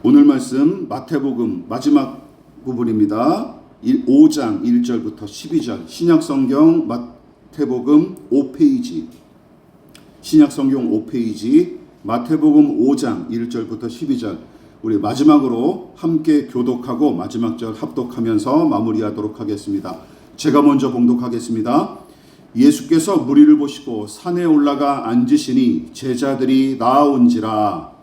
오늘 말씀 마태복음 마지막 부분입니다. 5장 1절부터 12절 신약성경 마태복음 5페이지 신약성경 5페이지 마태복음 5장 1절부터 12절 우리 마지막으로 함께 교독하고 마지막 절 합독하면서 마무리하도록 하겠습니다. 제가 먼저 봉독하겠습니다. 예수께서 무리를 보시고 산에 올라가 앉으시니 제자들이 나아온지라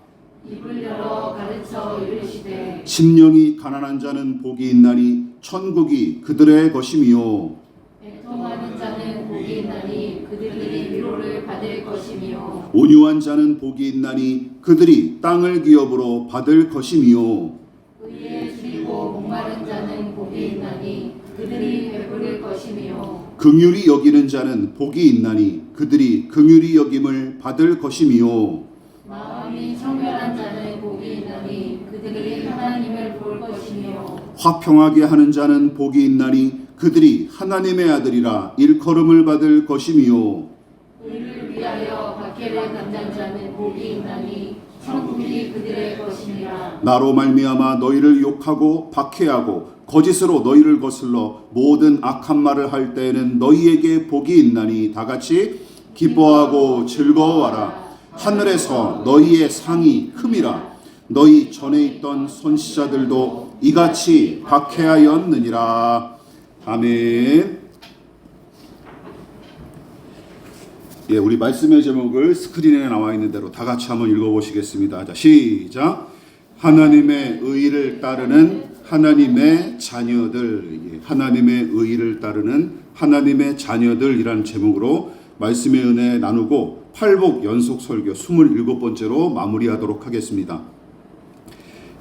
입을 열어 가르쳐 이르시되 심령이 가난한 자는 복이 있나니 천국이 그들의 것이미요 애통하는 자는 복이 있나니 그들이 위로를 받을 것이미요 온유한 자는 복이 있나니 그들이 땅을 기업으로 받을 것이미요 의에 줄이고 목마른 자는 복이 있나니 그들이 배부를 것이미요 긍휼히 여기는 자는 복이 있나니 그들이 긍휼히 여김을 받을 것이미요 마음이 청결한 자는 복이 있나니 그들이 하나님을 볼 것이며 화평하게 하는 자는 복이 있나니 그들이 하나님의 아들이라 일컬음을 받을 것이미요 의를 위하여 박해를 받는 자는 복이 있나니 천국이 그들의 것이니라. 나로 말미암아 너희를 욕하고 박해하고 거짓으로 너희를 거슬러 모든 악한 말을 할 때에는 너희에게 복이 있나니 다같이 기뻐하고 즐거워하라. 하늘에서 너희의 상이 큼이라. 너희 전에 있던 선지자들도 이같이 박해하였느니라. 아멘. 예, 우리 말씀의 제목을 스크린에 나와 있는 대로 다 같이 한번 읽어보시겠습니다. 자, 시작. 하나님의 의를 따르는 하나님의 자녀들. 예, 하나님의 의를 따르는 하나님의 자녀들이라는 제목으로 말씀의 은혜 나누고 팔복 연속 설교 27번째로 마무리하도록 하겠습니다.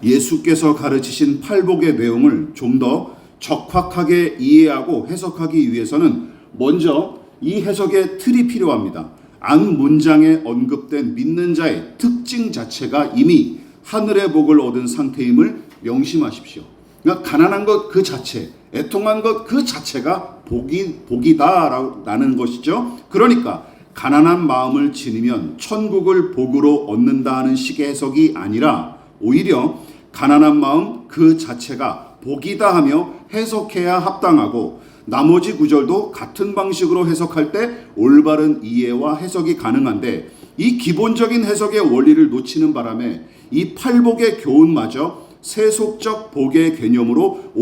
예수께서 가르치신 팔복의 내용을 좀 더 적확하게 이해하고 해석하기 위해서는 먼저 이 해석의 틀이 필요합니다. 안 문장에 언급된 믿는 자의 특징 자체가 이미 하늘의 복을 얻은 상태임을 명심하십시오. 그러니까 가난한 것 그 자체, 애통한 것 그 자체가 복이다라는 것이죠. 그러니까 가난한 마음을 지니면 천국을 복으로 얻는다 하는 식의 해석이 아니라 오히려 가난한 마음 그 자체가 복이다 하며 해석해야 합당하고 나머지 구절도 같은 방식으로 해석할 때 올바른 이해와 해석이 가능한데 이 기본적인 해석의 원리를 놓치는 바람에 이 팔복의 교훈마저 세속적 복의 개념으로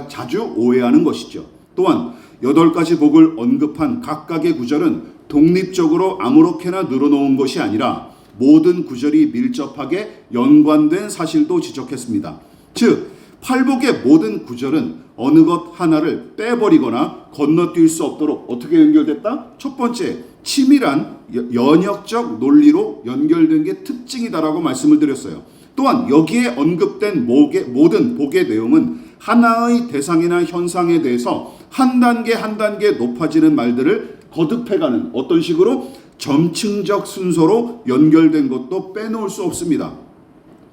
자주 오해하는 것이죠. 또한 8가지 복을 언급한 각각의 구절은 독립적으로 아무렇게나 늘어놓은 것이 아니라 모든 구절이 밀접하게 연관된 사실도 지적했습니다. 즉, 팔복의 모든 구절은 어느 것 하나를 빼버리거나 건너뛸 수 없도록 어떻게 연결됐다? 첫 번째, 치밀한 연역적 논리로 연결된 게 특징이다라고 말씀을 드렸어요. 또한 여기에 언급된 모든 복의 내용은 하나의 대상이나 현상에 대해서 한 단계 한 단계 높아지는 말들을 거듭해가는 어떤 식으로 점층적 순서로 연결된 것도 빼놓을 수 없습니다.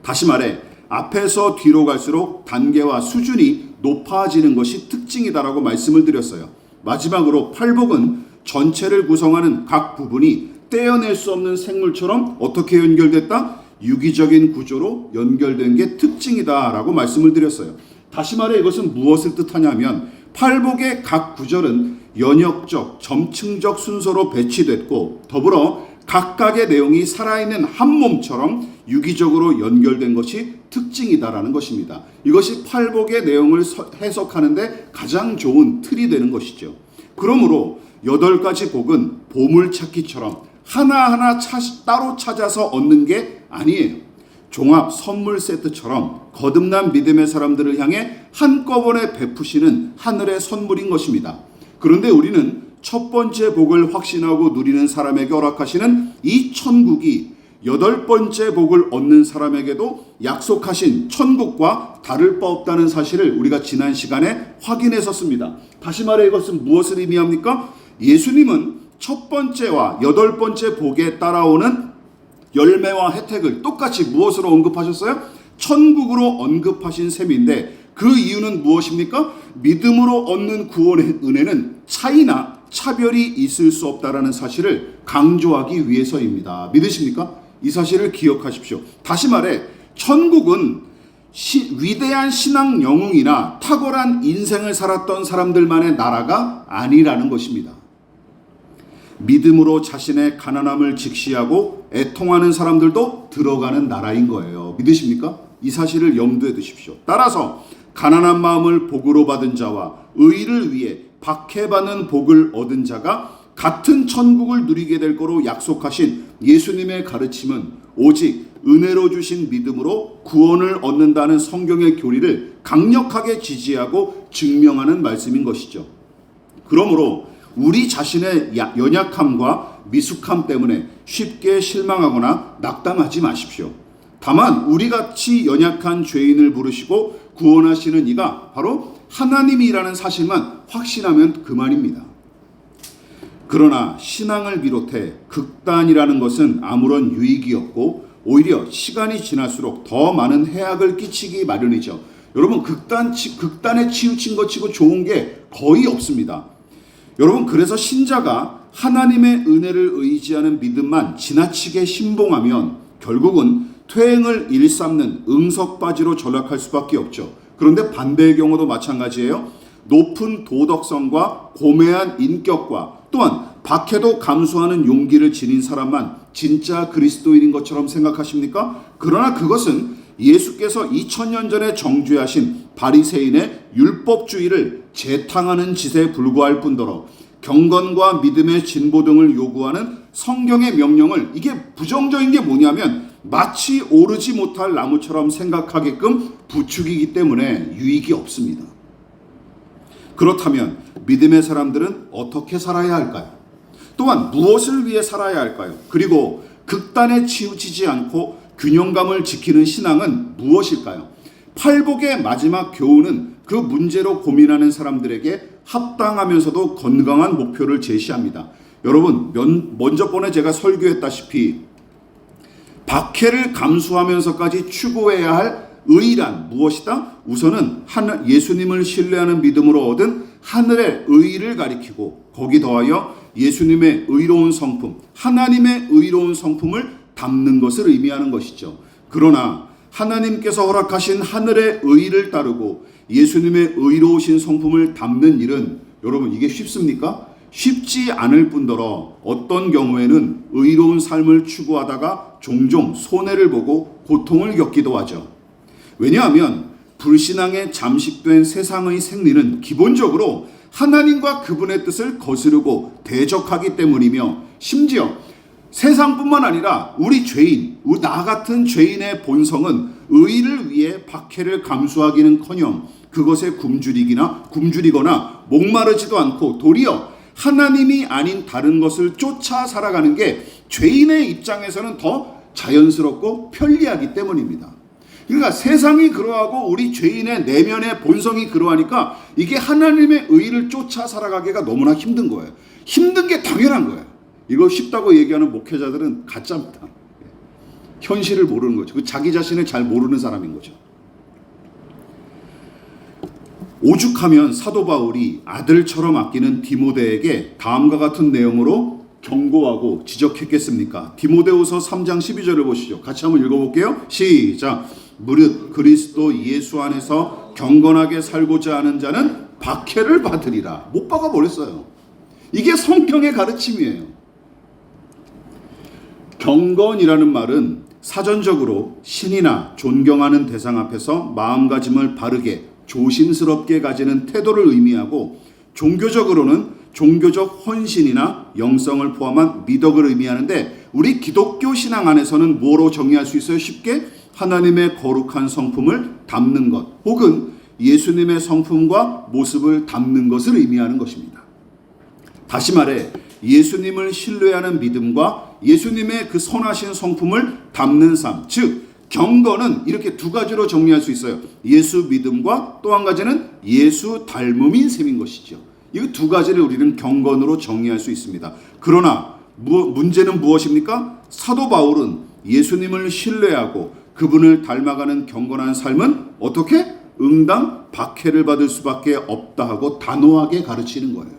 다시 말해 앞에서 뒤로 갈수록 단계와 수준이 높아지는 것이 특징이다라고 말씀을 드렸어요. 마지막으로 팔복은 전체를 구성하는 각 부분이 떼어낼 수 없는 생물처럼 어떻게 연결됐다? 유기적인 구조로 연결된 게 특징이다라고 말씀을 드렸어요. 다시 말해 이것은 무엇을 뜻하냐면 팔복의 각 구절은 연역적, 점층적 순서로 배치됐고 더불어 각각의 내용이 살아있는 한 몸처럼 유기적으로 연결된 것이 특징이다라는 것입니다. 이것이 팔복의 내용을 해석하는데 가장 좋은 틀이 되는 것이죠. 그러므로 8가지 복은 보물찾기처럼 하나하나 따로 찾아서 얻는 게 아니에요. 종합 선물 세트처럼 거듭난 믿음의 사람들을 향해 한꺼번에 베푸시는 하늘의 선물인 것입니다. 그런데 우리는 첫 번째 복을 확신하고 누리는 사람에게 허락하시는 이 천국이 8번째 복을 얻는 사람에게도 약속하신 천국과 다를 바 없다는 사실을 우리가 지난 시간에 확인했었습니다. 다시 말해 이것은 무엇을 의미합니까? 예수님은 첫 번째와 8번째 복에 따라오는 열매와 혜택을 똑같이 무엇으로 언급하셨어요? 천국으로 언급하신 셈인데 그 이유는 무엇입니까? 믿음으로 얻는 구원의 은혜는 차이나 차별이 있을 수 없다라는 사실을 강조하기 위해서입니다. 믿으십니까? 이 사실을 기억하십시오. 다시 말해 천국은 위대한 신앙 영웅이나 탁월한 인생을 살았던 사람들만의 나라가 아니라는 것입니다. 믿음으로 자신의 가난함을 직시하고 애통하는 사람들도 들어가는 나라인 거예요. 믿으십니까? 이 사실을 염두에 두십시오. 따라서 가난한 마음을 복으로 받은 자와 의를 위해 박해받는 복을 얻은 자가 같은 천국을 누리게 될 거로 약속하신 예수님의 가르침은 오직 은혜로 주신 믿음으로 구원을 얻는다는 성경의 교리를 강력하게 지지하고 증명하는 말씀인 것이죠. 그러므로 우리 자신의 연약함과 미숙함 때문에 쉽게 실망하거나 낙담하지 마십시오. 다만 우리같이 연약한 죄인을 부르시고 구원하시는 이가 바로 하나님이라는 사실만 확신하면 그만입니다. 그러나 신앙을 비롯해 극단이라는 것은 아무런 유익이 없고 오히려 시간이 지날수록 더 많은 해악을 끼치기 마련이죠. 여러분, 극단에 치우친 것 치고 좋은 게 거의 없습니다. 여러분, 그래서 신자가 하나님의 은혜를 의지하는 믿음만 지나치게 신봉하면 결국은 퇴행을 일삼는 응석바지로 전락할 수밖에 없죠. 그런데 반대의 경우도 마찬가지예요. 높은 도덕성과 고매한 인격과 또한 박해도 감수하는 용기를 지닌 사람만 진짜 그리스도인인 것처럼 생각하십니까? 그러나 그것은 예수께서 2000년 전에 정죄하신 바리새인의 율법주의를 재탕하는 짓에 불과할 뿐더러 경건과 믿음의 진보 등을 요구하는 성경의 명령을, 이게 부정적인 게 뭐냐면 마치 오르지 못할 나무처럼 생각하게끔 부추기기 때문에 유익이 없습니다. 그렇다면 믿음의 사람들은 어떻게 살아야 할까요? 또한 무엇을 위해 살아야 할까요? 그리고 극단에 치우치지 않고 균형감을 지키는 신앙은 무엇일까요? 팔복의 마지막 교훈은 그 문제로 고민하는 사람들에게 합당하면서도 건강한 목표를 제시합니다. 여러분, 먼저 번에 제가 설교했다시피 박해를 감수하면서까지 추구해야 할 의란 무엇이다? 우선은 예수님을 신뢰하는 믿음으로 얻은 하늘의 의를 가리키고 거기 더하여 예수님의 의로운 성품, 하나님의 의로운 성품을 담는 것을 의미하는 것이죠. 그러나 하나님께서 허락하신 하늘의 의를 따르고 예수님의 의로우신 성품을 담는 일은 여러분, 이게 쉽습니까? 쉽지 않을 뿐더러 어떤 경우에는 의로운 삶을 추구하다가 종종 손해를 보고 고통을 겪기도 하죠. 왜냐하면 불신앙에 잠식된 세상의 생리는 기본적으로 하나님과 그분의 뜻을 거스르고 대적하기 때문이며, 심지어 세상뿐만 아니라 우리 죄인, 나 같은 죄인의 본성은 의를 위해 박해를 감수하기는커녕 그것에 굶주리거나 목마르지도 않고 도리어 하나님이 아닌 다른 것을 쫓아 살아가는 게 죄인의 입장에서는 더 자연스럽고 편리하기 때문입니다. 그러니까 세상이 그러하고 우리 죄인의 내면의 본성이 그러하니까 이게 하나님의 의를 쫓아 살아가기가 너무나 힘든 거예요. 힘든 게 당연한 거예요. 이거 쉽다고 얘기하는 목회자들은 가짜입니다. 현실을 모르는 거죠. 자기 자신을 잘 모르는 사람인 거죠. 오죽하면 사도 바울이 아들처럼 아끼는 디모데에게 다음과 같은 내용으로 경고하고 지적했겠습니까? 디모데후서 3장 12절을 보시죠. 같이 한번 읽어볼게요. 시작. 무릇 그리스도 예수 안에서 경건하게 살고자 하는 자는 박해를 받으리라. 못 박아 버렸어요. 이게 성경의 가르침이에요. 경건이라는 말은 사전적으로 신이나 존경하는 대상 앞에서 마음가짐을 바르게 조심스럽게 가지는 태도를 의미하고, 종교적으로는 종교적 헌신이나 영성을 포함한 미덕을 의미하는데, 우리 기독교 신앙 안에서는 뭐로 정의할 수 있어요? 쉽게 하나님의 거룩한 성품을 담는 것, 혹은 예수님의 성품과 모습을 담는 것을 의미하는 것입니다. 다시 말해 예수님을 신뢰하는 믿음과 예수님의 그 선하신 성품을 담는 삶, 즉 경건은 이렇게 두 가지로 정리할 수 있어요. 예수 믿음과 또 한 가지는 예수 닮음인 셈인 것이죠. 이 두 가지를 우리는 경건으로 정의할 수 있습니다. 그러나 문제는 무엇입니까? 사도 바울은 예수님을 신뢰하고 그분을 닮아가는 경건한 삶은 어떻게? 응당 박해를 받을 수밖에 없다 하고 단호하게 가르치는 거예요.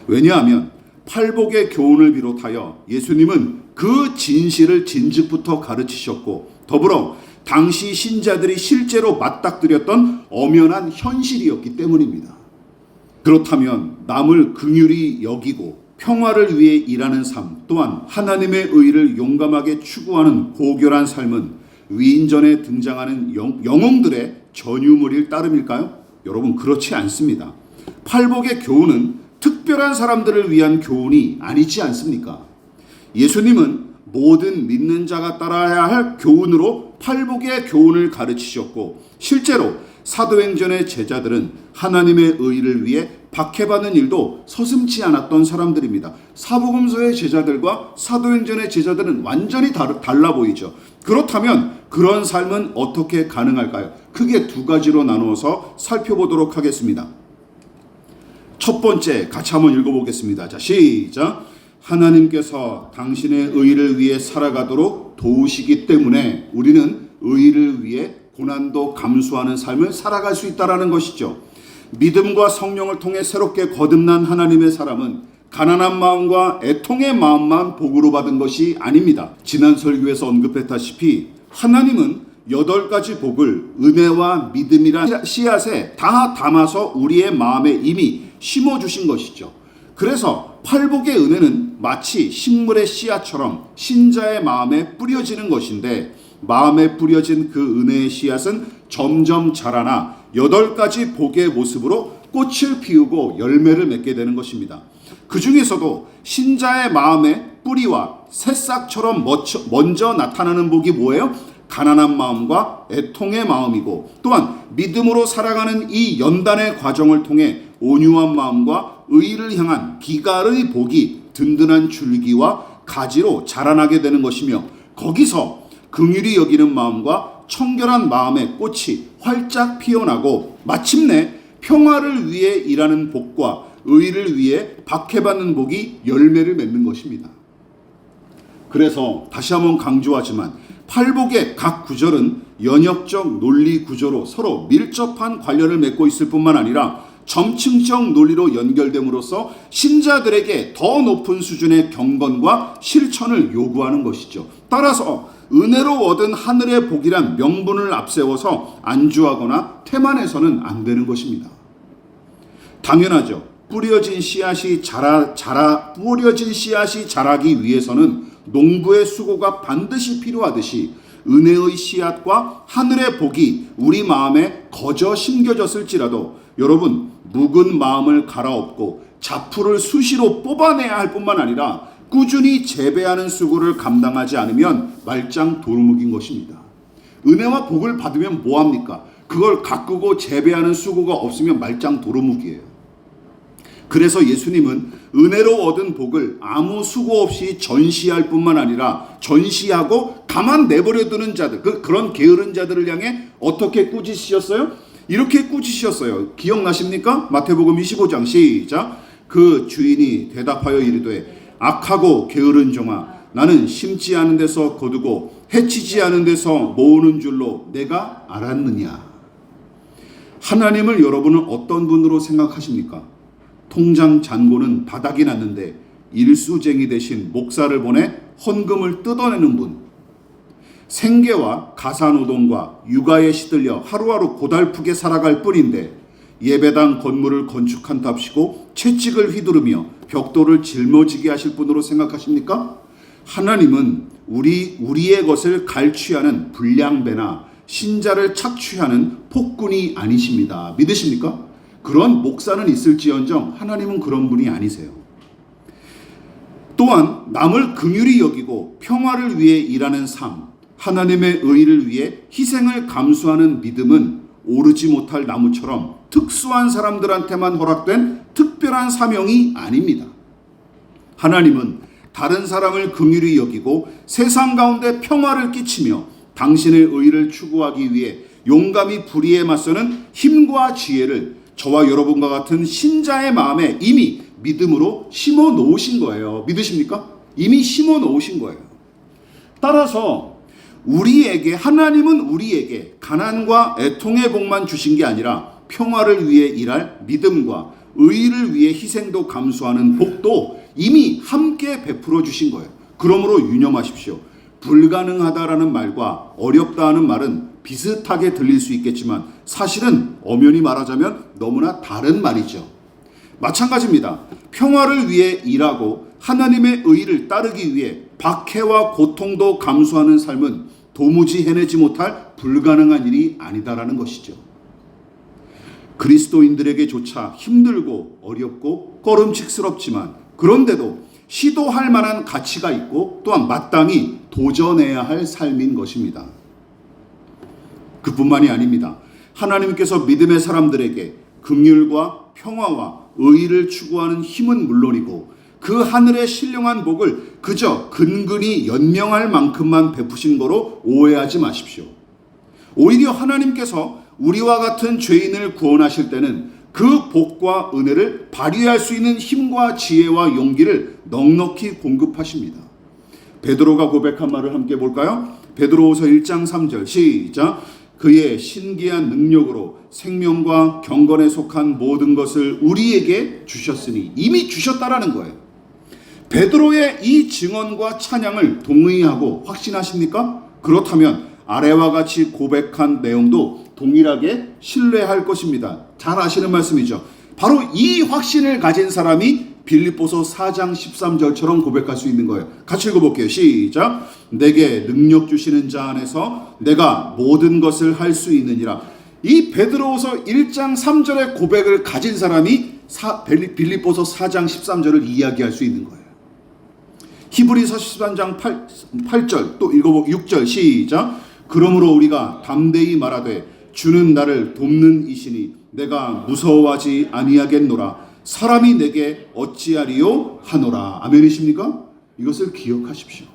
왜냐하면 팔복의 교훈을 비롯하여 예수님은 그 진실을 진즉부터 가르치셨고, 더불어 당시 신자들이 실제로 맞닥뜨렸던 엄연한 현실이었기 때문입니다. 그렇다면 남을 긍휼히 여기고 평화를 위해 일하는 삶, 또한 하나님의 의를 용감하게 추구하는 고결한 삶은 위인전에 등장하는 영웅들의 전유물일 따름일까요? 여러분, 그렇지 않습니다. 팔복의 교훈은 특별한 사람들을 위한 교훈이 아니지 않습니까? 예수님은 모든 믿는 자가 따라야 할 교훈으로 팔복의 교훈을 가르치셨고, 실제로 사도행전의 제자들은 하나님의 의를 위해 박해받는 일도 서슴지 않았던 사람들입니다. 사복음서의 제자들과 사도행전의 제자들은 완전히 달라 보이죠. 그렇다면 그런 삶은 어떻게 가능할까요? 크게 두 가지로 나누어서 살펴보도록 하겠습니다. 첫 번째, 같이 한번 읽어보겠습니다. 자, 시작. 하나님께서 당신의 의를 위해 살아가도록 도우시기 때문에 우리는 의를 위해 고난도 감수하는 삶을 살아갈 수 있다는 것이죠. 믿음과 성령을 통해 새롭게 거듭난 하나님의 사람은 가난한 마음과 애통의 마음만 복으로 받은 것이 아닙니다. 지난 설교에서 언급했다시피 하나님은 8가지 복을 은혜와 믿음이란 씨앗에 다 담아서 우리의 마음에 이미 심어주신 것이죠. 그래서 팔복의 은혜는 마치 식물의 씨앗처럼 신자의 마음에 뿌려지는 것인데, 마음에 뿌려진 그 은혜의 씨앗은 점점 자라나 8가지 복의 모습으로 꽃을 피우고 열매를 맺게 되는 것입니다. 그 중에서도 신자의 마음의 뿌리와 새싹처럼 먼저 나타나는 복이 뭐예요? 가난한 마음과 애통의 마음이고, 또한 믿음으로 살아가는 이 연단의 과정을 통해 온유한 마음과 의를 향한 기갈의 복이 든든한 줄기와 가지로 자라나게 되는 것이며, 거기서 긍휼히 여기는 마음과 청결한 마음의 꽃이 활짝 피어나고 마침내 평화를 위해 일하는 복과 의를 위해 박해받는 복이 열매를 맺는 것입니다. 그래서 다시 한번 강조하지만 팔복의 각 구절은 연역적 논리 구조로 서로 밀접한 관련을 맺고 있을 뿐만 아니라 점층적 논리로 연결됨으로써 신자들에게 더 높은 수준의 경건과 실천을 요구하는 것이죠. 따라서 은혜로 얻은 하늘의 복이란 명분을 앞세워서 안주하거나 태만해서는 안 되는 것입니다. 당연하죠. 뿌려진 씨앗이 자라기 위해서는 농부의 수고가 반드시 필요하듯이 은혜의 씨앗과 하늘의 복이 우리 마음에 거저 심겨졌을지라도 여러분, 묵은 마음을 갈아엎고 자풀을 수시로 뽑아내야 할 뿐만 아니라 꾸준히 재배하는 수고를 감당하지 않으면 말짱 도루묵인 것입니다. 은혜와 복을 받으면 뭐합니까? 그걸 가꾸고 재배하는 수고가 없으면 말짱 도루묵이에요. 그래서 예수님은 은혜로 얻은 복을 아무 수고 없이 전시할 뿐만 아니라 전시하고 가만 내버려두는 자들, 그런 게으른 자들을 향해 어떻게 꾸짖으셨어요? 이렇게 꾸짖으셨어요. 기억나십니까? 마태복음 25장 시작. 그 주인이 대답하여 이르되 악하고 게으른 종아, 나는 심지 않은 데서 거두고 해치지 않은 데서 모으는 줄로 내가 알았느냐. 하나님을 여러분은 어떤 분으로 생각하십니까? 통장 잔고는 바닥이 났는데 일수쟁이 대신 목사를 보내 헌금을 뜯어내는 분, 생계와 가사노동과 육아에 시들려 하루하루 고달프게 살아갈 뿐인데 예배당 건물을 건축한답시고 채찍을 휘두르며 벽돌을 짊어지게 하실 분으로 생각하십니까? 하나님은 우리의 것을 갈취하는 불량배나 신자를 착취하는 폭군이 아니십니다. 믿으십니까? 그런 목사는 있을지언정 하나님은 그런 분이 아니세요. 또한 남을 긍휼히 여기고 평화를 위해 일하는 삶, 하나님의 의를 위해 희생을 감수하는 믿음은 오르지 못할 나무처럼 특수한 사람들한테만 허락된 특별한 사명이 아닙니다. 하나님은 다른 사람을 긍휼히 여기고 세상 가운데 평화를 끼치며 당신의 의를 추구하기 위해 용감히 불의에 맞서는 힘과 지혜를 저와 여러분과 같은 신자의 마음에 이미 믿음으로 심어 놓으신 거예요. 믿으십니까? 이미 심어 놓으신 거예요. 따라서 하나님은 우리에게 가난과 애통의 복만 주신 게 아니라 평화를 위해 일할 믿음과 의를 위해 희생도 감수하는 복도 이미 함께 베풀어 주신 거예요. 그러므로 유념하십시오. 불가능하다라는 말과 어렵다는 말은 비슷하게 들릴 수 있겠지만 사실은 엄연히 말하자면 너무나 다른 말이죠. 마찬가지입니다. 평화를 위해 일하고 하나님의 의를 따르기 위해 박해와 고통도 감수하는 삶은 도무지 해내지 못할 불가능한 일이 아니다라는 것이죠. 그리스도인들에게조차 힘들고 어렵고 꺼름칙스럽지만 그런데도 시도할 만한 가치가 있고 또한 마땅히 도전해야 할 삶인 것입니다. 그뿐만이 아닙니다. 하나님께서 믿음의 사람들에게 긍휼과 평화와 의를 추구하는 힘은 물론이고 그 하늘의 신령한 복을 그저 근근히 연명할 만큼만 베푸신 거로 오해하지 마십시오. 오히려 하나님께서 우리와 같은 죄인을 구원하실 때는 그 복과 은혜를 발휘할 수 있는 힘과 지혜와 용기를 넉넉히 공급하십니다. 베드로가 고백한 말을 함께 볼까요? 베드로후서 1장 3절 시작. 그의 신기한 능력으로 생명과 경건에 속한 모든 것을 우리에게 주셨으니, 이미 주셨다라는 거예요. 베드로의 이 증언과 찬양을 동의하고 확신하십니까? 그렇다면 아래와 같이 고백한 내용도 동일하게 신뢰할 것입니다. 잘 아시는 말씀이죠. 바로 이 확신을 가진 사람이 빌립보서 4장 13절처럼 고백할 수 있는 거예요. 같이 읽어볼게요. 시작. 내게 능력 주시는 자 안에서 내가 모든 것을 할 수 있느니라. 이 베드로후서 1장 3절의 고백을 가진 사람이 빌립보서 4장 13절을 이야기할 수 있는 거예요. 히브리서 13장 8절 또 읽어보고 6절 시작. 그러므로 우리가 담대히 말하되 주는 나를 돕는 이시니 내가 무서워하지 아니하겠노라. 사람이 내게 어찌하리요 하노라. 아멘이십니까? 이것을 기억하십시오.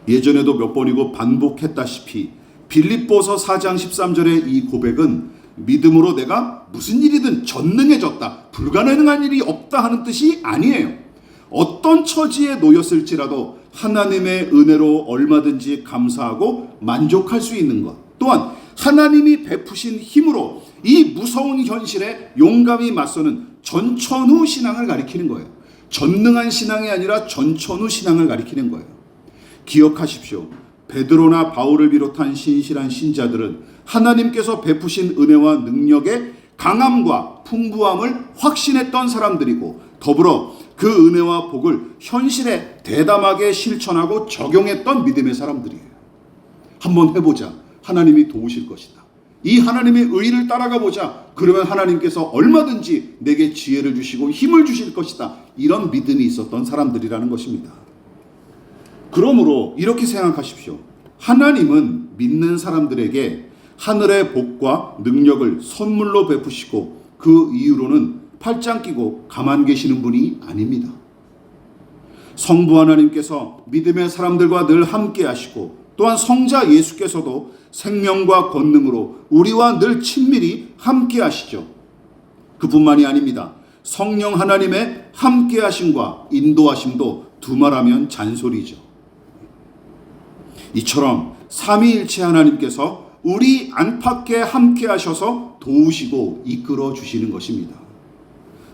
예전에도 몇 번이고 반복했다시피 빌립보서 4장 13절의 이 고백은 믿음으로 내가 무슨 일이든 전능해졌다, 불가능한 일이 없다 하는 뜻이 아니에요. 어떤 처지에 놓였을지라도 하나님의 은혜로 얼마든지 감사하고 만족할 수 있는 것, 또한 하나님이 베푸신 힘으로 이 무서운 현실에 용감히 맞서는 전천후 신앙을 가리키는 거예요. 전능한 신앙이 아니라 전천후 신앙을 가리키는 거예요. 기억하십시오. 베드로나 바울을 비롯한 신실한 신자들은 하나님께서 베푸신 은혜와 능력의 강함과 풍부함을 확신했던 사람들이고, 더불어 그 은혜와 복을 현실에 대담하게 실천하고 적용했던 믿음의 사람들이에요. 한번 해보자. 하나님이 도우실 것이다. 이 하나님의 의를 따라가 보자. 그러면 하나님께서 얼마든지 내게 지혜를 주시고 힘을 주실 것이다. 이런 믿음이 있었던 사람들이라는 것입니다. 그러므로 이렇게 생각하십시오. 하나님은 믿는 사람들에게 하늘의 복과 능력을 선물로 베푸시고 그 이유로는 팔짱 끼고 가만 계시는 분이 아닙니다. 성부 하나님께서 믿음의 사람들과 늘 함께 하시고, 또한 성자 예수께서도 생명과 권능으로 우리와 늘 친밀히 함께 하시죠. 그뿐만이 아닙니다. 성령 하나님의 함께 하심과 인도하심도 두말하면 잔소리죠. 이처럼 삼위일체 하나님께서 우리 안팎에 함께 하셔서 도우시고 이끌어 주시는 것입니다.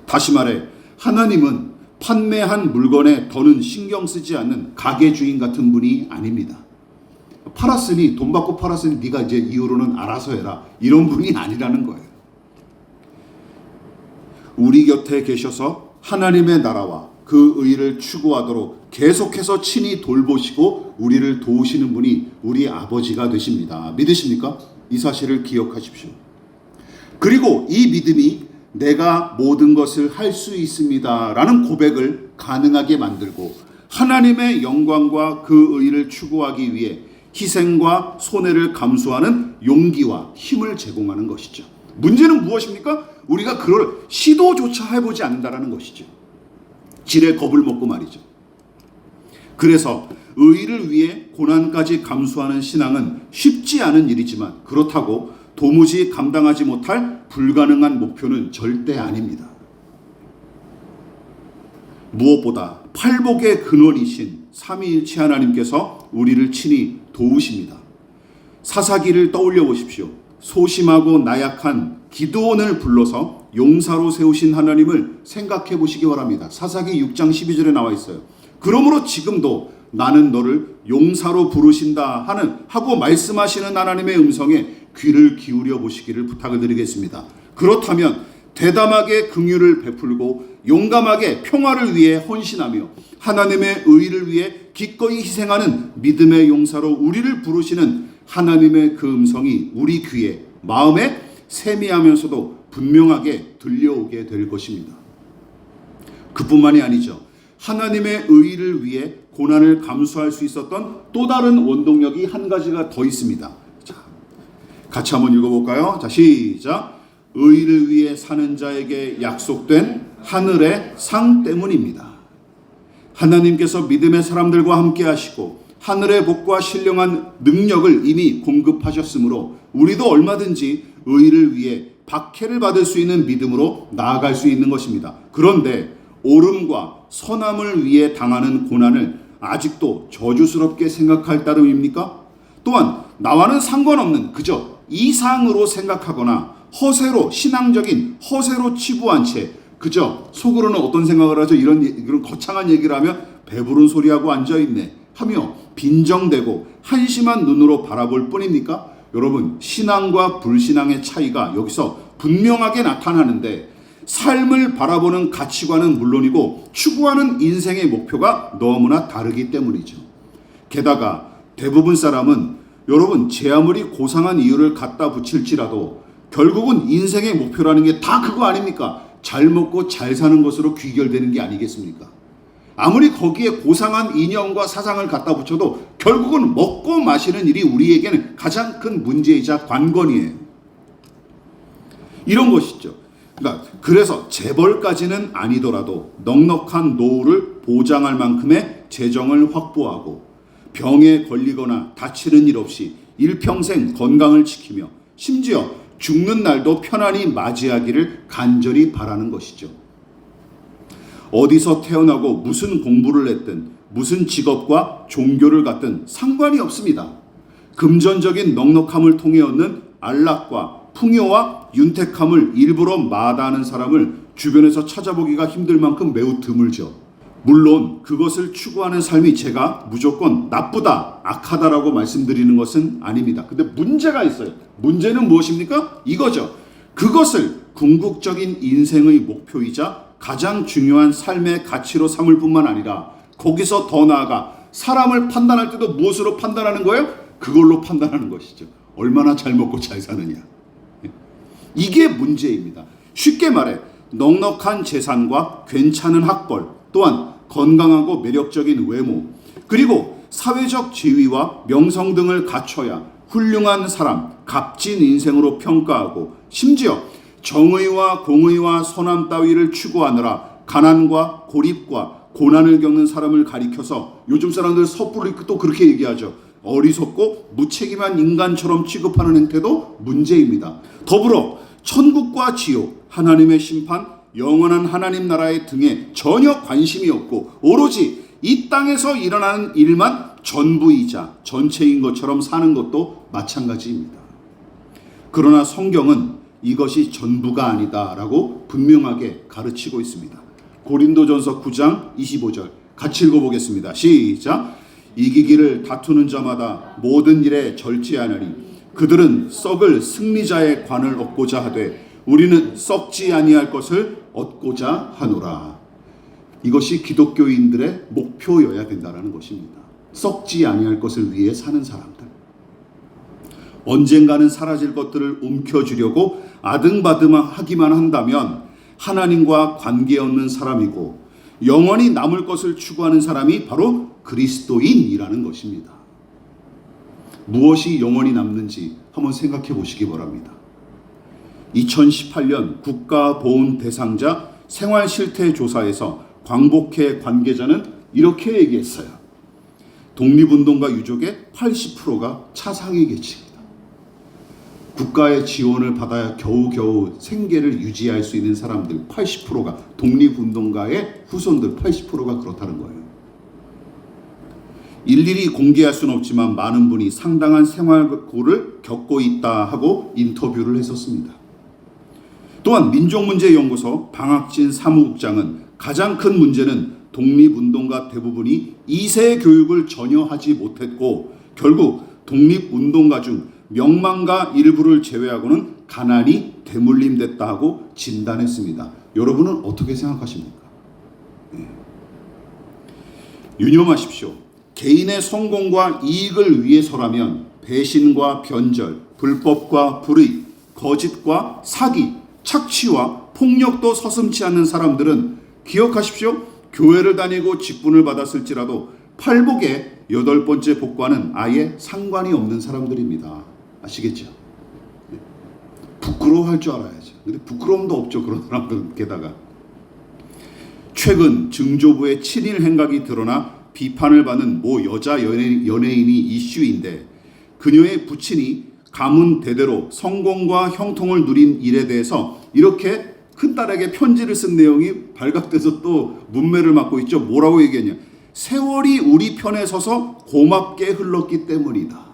다시 말해 하나님은 판매한 물건에 더는 신경 쓰지 않는 가게 주인 같은 분이 아닙니다. 팔았으니, 돈 받고 팔았으니 네가 이제 이후로는 알아서 해라, 이런 분이 아니라는 거예요. 우리 곁에 계셔서 하나님의 나라와 그 의를 추구하도록 계속해서 친히 돌보시고 우리를 도우시는 분이 우리 아버지가 되십니다. 믿으십니까? 이 사실을 기억하십시오. 그리고 이 믿음이 내가 모든 것을 할 수 있습니다 라는 고백을 가능하게 만들고 하나님의 영광과 그 의를 추구하기 위해 희생과 손해를 감수하는 용기와 힘을 제공하는 것이죠. 문제는 무엇입니까? 우리가 그걸 시도조차 해보지 않는다는 것이죠. 지레 겁을 먹고 말이죠. 그래서 의를 위해 고난까지 감수하는 신앙은 쉽지 않은 일이지만, 그렇다고 도무지 감당하지 못할 불가능한 목표는 절대 아닙니다. 무엇보다 팔복의 근원이신 삼위일체 하나님께서 우리를 친히 도우십니다. 사사기를 떠올려 보십시오. 소심하고 나약한 기드온을 불러서 용사로 세우신 하나님을 생각해 보시기 바랍니다. 사사기 6장 12절에 나와 있어요. 그러므로 지금도 나는 너를 용사로 부르신다 하고 말씀하시는 하나님의 음성에 귀를 기울여 보시기를 부탁을 드리겠습니다. 그렇다면 대담하게 긍휼을 베풀고 용감하게 평화를 위해 헌신하며 하나님의 의를 위해 기꺼이 희생하는 믿음의 용사로 우리를 부르시는 하나님의 그 음성이 우리 귀에 마음에 세미하면서도 분명하게 들려오게 될 것입니다. 그뿐만이 아니죠. 하나님의 의를 위해 고난을 감수할 수 있었던 또 다른 원동력이 한 가지가 더 있습니다. 자, 같이 한번 읽어볼까요? 자, 시작. 의를 위해 사는 자에게 약속된 하늘의 상 때문입니다. 하나님께서 믿음의 사람들과 함께 하시고 하늘의 복과 신령한 능력을 이미 공급하셨으므로 우리도 얼마든지 의를 위해 박해를 받을 수 있는 믿음으로 나아갈 수 있는 것입니다. 그런데 옳음과 선함을 위해 당하는 고난을 아직도 저주스럽게 생각할 따름입니까? 또한 나와는 상관없는 그저 이상으로 생각하거나 허세로 신앙적인 허세로 치부한 채 그저 속으로는 어떤 생각을 하죠? 이런 거창한 얘기를 하면 배부른 소리하고 앉아있네 하며 빈정대고 한심한 눈으로 바라볼 뿐입니까? 여러분, 신앙과 불신앙의 차이가 여기서 분명하게 나타나는데 삶을 바라보는 가치관은 물론이고 추구하는 인생의 목표가 너무나 다르기 때문이죠. 게다가 대부분 사람은 여러분, 제 아무리 고상한 이유를 갖다 붙일지라도 결국은 인생의 목표라는 게 다 그거 아닙니까? 잘 먹고 잘 사는 것으로 귀결되는 게 아니겠습니까? 아무리 거기에 고상한 이념과 사상을 갖다 붙여도 결국은 먹고 마시는 일이 우리에게는 가장 큰 문제이자 관건이에요. 이런 것이죠. 그래서 재벌까지는 아니더라도 넉넉한 노후를 보장할 만큼의 재정을 확보하고 병에 걸리거나 다치는 일 없이 일평생 건강을 지키며 심지어 죽는 날도 편안히 맞이하기를 간절히 바라는 것이죠. 어디서 태어나고 무슨 공부를 했든 무슨 직업과 종교를 갖든 상관이 없습니다. 금전적인 넉넉함을 통해 얻는 안락과 풍요와 윤택함을 일부러 마다하는 사람을 주변에서 찾아보기가 힘들 만큼 매우 드물죠. 물론 그것을 추구하는 삶이 제가 무조건 나쁘다, 악하다라고 말씀드리는 것은 아닙니다. 근데 문제가 있어요. 문제는 무엇입니까? 이거죠. 그것을 궁극적인 인생의 목표이자 가장 중요한 삶의 가치로 삼을 뿐만 아니라 거기서 더 나아가 사람을 판단할 때도 무엇으로 판단하는 거예요? 그걸로 판단하는 것이죠. 얼마나 잘 먹고 잘 사느냐. 이게 문제입니다. 쉽게 말해 넉넉한 재산과 괜찮은 학벌, 또한 건강하고 매력적인 외모, 그리고 사회적 지위와 명성 등을 갖춰야 훌륭한 사람, 값진 인생으로 평가하고 심지어 정의와 공의와 선함 따위를 추구하느라 가난과 고립과 고난을 겪는 사람을 가리켜서 요즘 사람들 섣불리 또 그렇게 얘기하죠. 어리석고 무책임한 인간처럼 취급하는 행태도 문제입니다. 더불어 천국과 지옥, 하나님의 심판, 영원한 하나님 나라의 등에 전혀 관심이 없고 오로지 이 땅에서 일어나는 일만 전부이자 전체인 것처럼 사는 것도 마찬가지입니다. 그러나 성경은 이것이 전부가 아니다라고 분명하게 가르치고 있습니다. 고린도전서 9장 25절 같이 읽어보겠습니다. 시작. 이기기를 다투는 자마다 모든 일에 절제하느니 그들은 썩을 승리자의 관을 얻고자 하되 우리는 썩지 아니할 것을 얻고자 하노라. 이것이 기독교인들의 목표여야 된다는 것입니다. 썩지 아니할 것을 위해 사는 사람들. 언젠가는 사라질 것들을 움켜쥐려고 아등바등하기만 한다면 하나님과 관계없는 사람이고 영원히 남을 것을 추구하는 사람이 바로 그리스도인이라는 것입니다. 무엇이 영원히 남는지 한번 생각해 보시기 바랍니다. 2018년 국가보훈 대상자 생활실태조사에서 광복회 관계자는 이렇게 얘기했어요. 독립운동가 유족의 80%가 차상위 계층이다. 국가의 지원을 받아야 겨우겨우 생계를 유지할 수 있는 사람들 80%가 독립운동가의 후손들 80%가 그렇다는 거예요. 일일이 공개할 수는 없지만 많은 분이 상당한 생활고를 겪고 있다 하고 인터뷰를 했었습니다. 또한 민족문제연구소 방학진 사무국장은 가장 큰 문제는 독립운동가 대부분이 2세 교육을 전혀 하지 못했고 결국 독립운동가 중 명망가 일부를 제외하고는 가난이 대물림됐다 하고 진단했습니다. 여러분은 어떻게 생각하십니까? 유념하십시오. 개인의 성공과 이익을 위해서라면 배신과 변절, 불법과 불의, 거짓과 사기, 착취와 폭력도 서슴지 않는 사람들은 기억하십시오. 교회를 다니고 직분을 받았을지라도 팔복의 8번째 복과는 아예 상관이 없는 사람들입니다. 아시겠죠? 부끄러워할 줄 알아야죠. 근데 부끄러움도 없죠. 그런 사람들은 게다가. 최근 증조부의 친일 행각이 드러나 비판을 받는 모 여자 연예인이 이슈인데 그녀의 부친이 가문 대대로 성공과 형통을 누린 일에 대해서 이렇게 큰딸에게 편지를 쓴 내용이 발각돼서 또 문매를 맞고 있죠. 뭐라고 얘기했냐. 세월이 우리 편에 서서 고맙게 흘렀기 때문이다.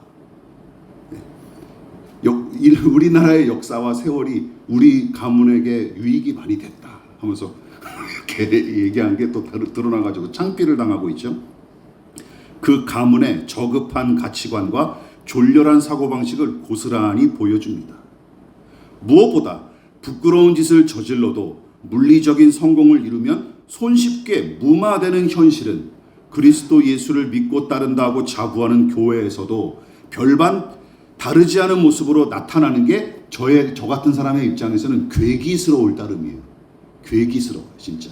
우리나라의 역사와 세월이 우리 가문에게 유익이 많이 됐다 하면서 이렇게 얘기한 게 또 드러나가지고 창피를 당하고 있죠. 그 가문의 저급한 가치관과 졸렬한 사고방식을 고스란히 보여줍니다. 무엇보다 부끄러운 짓을 저질러도 물리적인 성공을 이루면 손쉽게 무마되는 현실은 그리스도 예수를 믿고 따른다고 자부하는 교회에서도 별반 다르지 않은 모습으로 나타나는 게 저 같은 사람의 입장에서는 괴기스러울 따름이에요. 괴기스러워요, 진짜.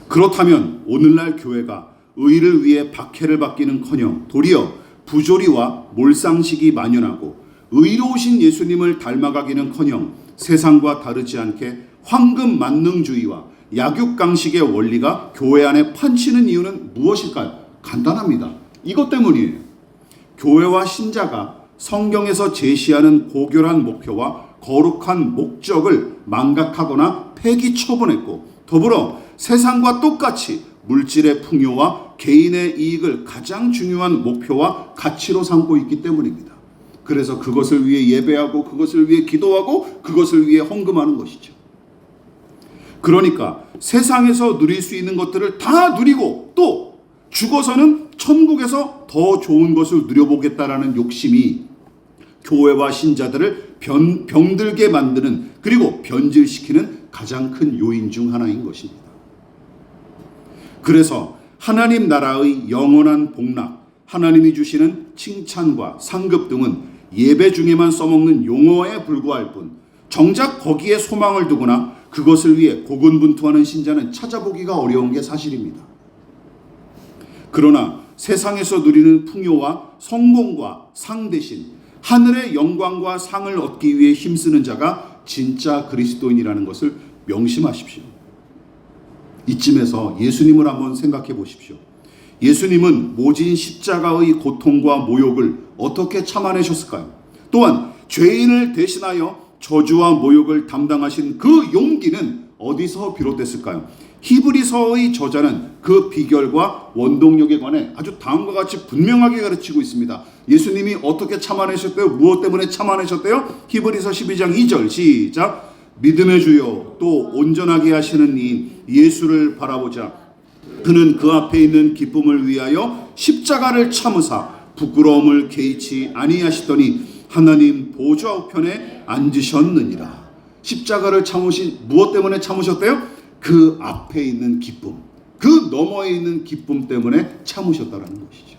그렇다면 오늘날 교회가 의를 위해 박해를 받기는커녕 도리어 부조리와 몰상식이 만연하고 의로우신 예수님을 닮아가기는커녕 세상과 다르지 않게 황금 만능주의와 약육강식의 원리가 교회 안에 판치는 이유는 무엇일까요? 간단합니다. 이것 때문이에요. 교회와 신자가 성경에서 제시하는 고결한 목표와 거룩한 목적을 망각하거나 폐기 처분했고 더불어 세상과 똑같이 물질의 풍요와 개인의 이익을 가장 중요한 목표와 가치로 삼고 있기 때문입니다. 그래서 그것을 위해 예배하고 그것을 위해 기도하고 그것을 위해 헌금하는 것이죠. 그러니까 세상에서 누릴 수 있는 것들을 다 누리고 또 죽어서는 천국에서 더 좋은 것을 누려보겠다라는 욕심이 교회와 신자들을 병들게 만드는 그리고 변질시키는 가장 큰 요인 중 하나인 것입니다. 그래서 하나님 나라의 영원한 복락, 하나님이 주시는 칭찬과 상급 등은 예배 중에만 써먹는 용어에 불과할 뿐 정작 거기에 소망을 두거나 그것을 위해 고군분투하는 신자는 찾아보기가 어려운 게 사실입니다. 그러나 세상에서 누리는 풍요와 성공과 상 대신 하늘의 영광과 상을 얻기 위해 힘쓰는 자가 진짜 그리스도인이라는 것을 명심하십시오. 이쯤에서 예수님을 한번 생각해 보십시오. 예수님은 모진 십자가의 고통과 모욕을 어떻게 참아내셨을까요? 또한 죄인을 대신하여 저주와 모욕을 담당하신 그 용기는 어디서 비롯됐을까요? 히브리서의 저자는 그 비결과 원동력에 관해 아주 다음과 같이 분명하게 가르치고 있습니다. 예수님이 어떻게 참아내셨대요? 무엇 때문에 참아내셨대요? 히브리서 12장 2절 시작. 믿음의 주여 또 온전하게 하시는 이 예수를 바라보자. 그는 그 앞에 있는 기쁨을 위하여 십자가를 참으사 부끄러움을 개의치 아니하시더니 하나님 보좌 우편에 앉으셨느니라. 십자가를 참으신 무엇 때문에 참으셨대요? 그 앞에 있는 기쁨, 그 너머에 있는 기쁨 때문에 참으셨다라는 것이죠.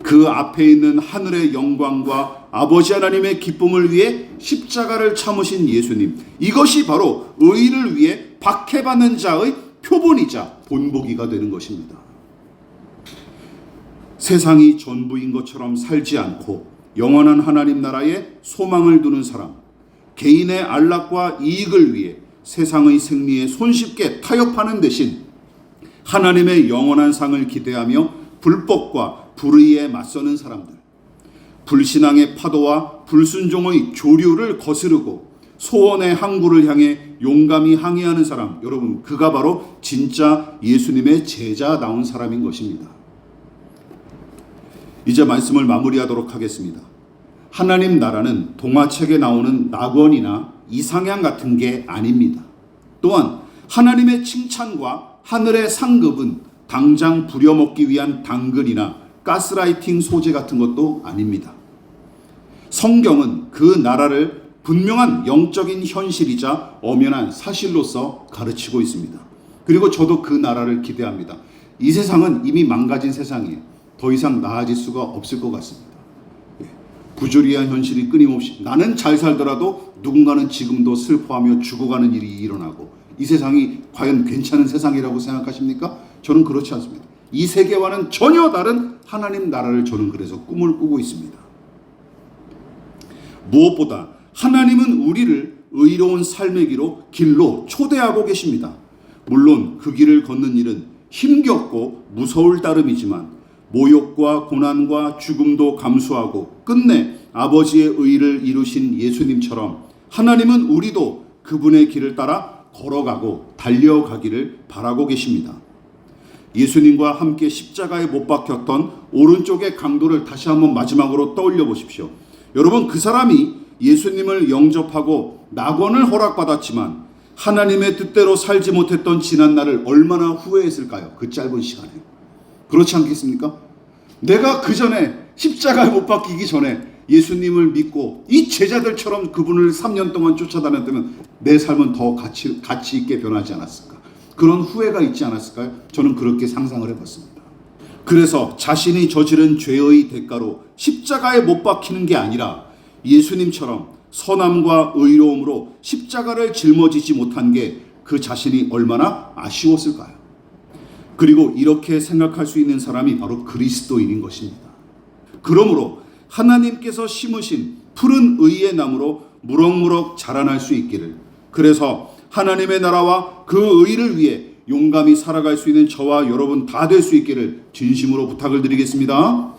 그 앞에 있는 하늘의 영광과 아버지 하나님의 기쁨을 위해 십자가를 참으신 예수님, 이것이 바로 의를 위해 박해받는 자의 표본이자 본보기가 되는 것입니다. 세상이 전부인 것처럼 살지 않고 영원한 하나님 나라에 소망을 두는 사람, 개인의 안락과 이익을 위해 세상의 생리에 손쉽게 타협하는 대신 하나님의 영원한 상을 기대하며 불법과 불의에 맞서는 사람들, 불신앙의 파도와 불순종의 조류를 거스르고 소원의 항구를 향해 용감히 항해하는 사람, 여러분 그가 바로 진짜 예수님의 제자다운 사람인 것입니다. 이제 말씀을 마무리하도록 하겠습니다. 하나님 나라는 동화책에 나오는 낙원이나 이상향 같은 게 아닙니다. 또한 하나님의 칭찬과 하늘의 상급은 당장 부려먹기 위한 당근이나 가스라이팅 소재 같은 것도 아닙니다. 성경은 그 나라를 분명한 영적인 현실이자 엄연한 사실로서 가르치고 있습니다. 그리고 저도 그 나라를 기대합니다. 이 세상은 이미 망가진 세상이에요. 더 이상 나아질 수가 없을 것 같습니다. 부조리한 현실이 끊임없이, 나는 잘 살더라도 누군가는 지금도 슬퍼하며 죽어가는 일이 일어나고, 이 세상이 과연 괜찮은 세상이라고 생각하십니까? 저는 그렇지 않습니다. 이 세계와는 전혀 다른 하나님 나라를 저는 그래서 꿈을 꾸고 있습니다. 무엇보다 하나님은 우리를 의로운 삶의 길로 초대하고 계십니다. 물론 그 길을 걷는 일은 힘겹고 무서울 따름이지만 모욕과 고난과 죽음도 감수하고 끝내 아버지의 의를 이루신 예수님처럼 하나님은 우리도 그분의 길을 따라 걸어가고 달려가기를 바라고 계십니다. 예수님과 함께 십자가에 못 박혔던 오른쪽의 강도를 다시 한번 마지막으로 떠올려 보십시오. 여러분, 그 사람이 예수님을 영접하고 낙원을 허락받았지만 하나님의 뜻대로 살지 못했던 지난 날을 얼마나 후회했을까요? 그 짧은 시간에. 그렇지 않겠습니까? 내가 그 전에 십자가에 못 박히기 전에 예수님을 믿고 이 제자들처럼 그분을 3년 동안 쫓아다녔다면 내 삶은 더 가치 있게 변하지 않았을까? 그런 후회가 있지 않았을까요? 저는 그렇게 상상을 해봤습니다. 그래서 자신이 저지른 죄의 대가로 십자가에 못 박히는 게 아니라 예수님처럼 선함과 의로움으로 십자가를 짊어지지 못한 게 그 자신이 얼마나 아쉬웠을까요? 그리고 이렇게 생각할 수 있는 사람이 바로 그리스도인인 것입니다. 그러므로 하나님께서 심으신 푸른 의의 나무로 무럭무럭 자라날 수 있기를, 그래서 하나님의 나라와 그 의를 위해 용감히 살아갈 수 있는 저와 여러분 다 될 수 있기를 진심으로 부탁을 드리겠습니다.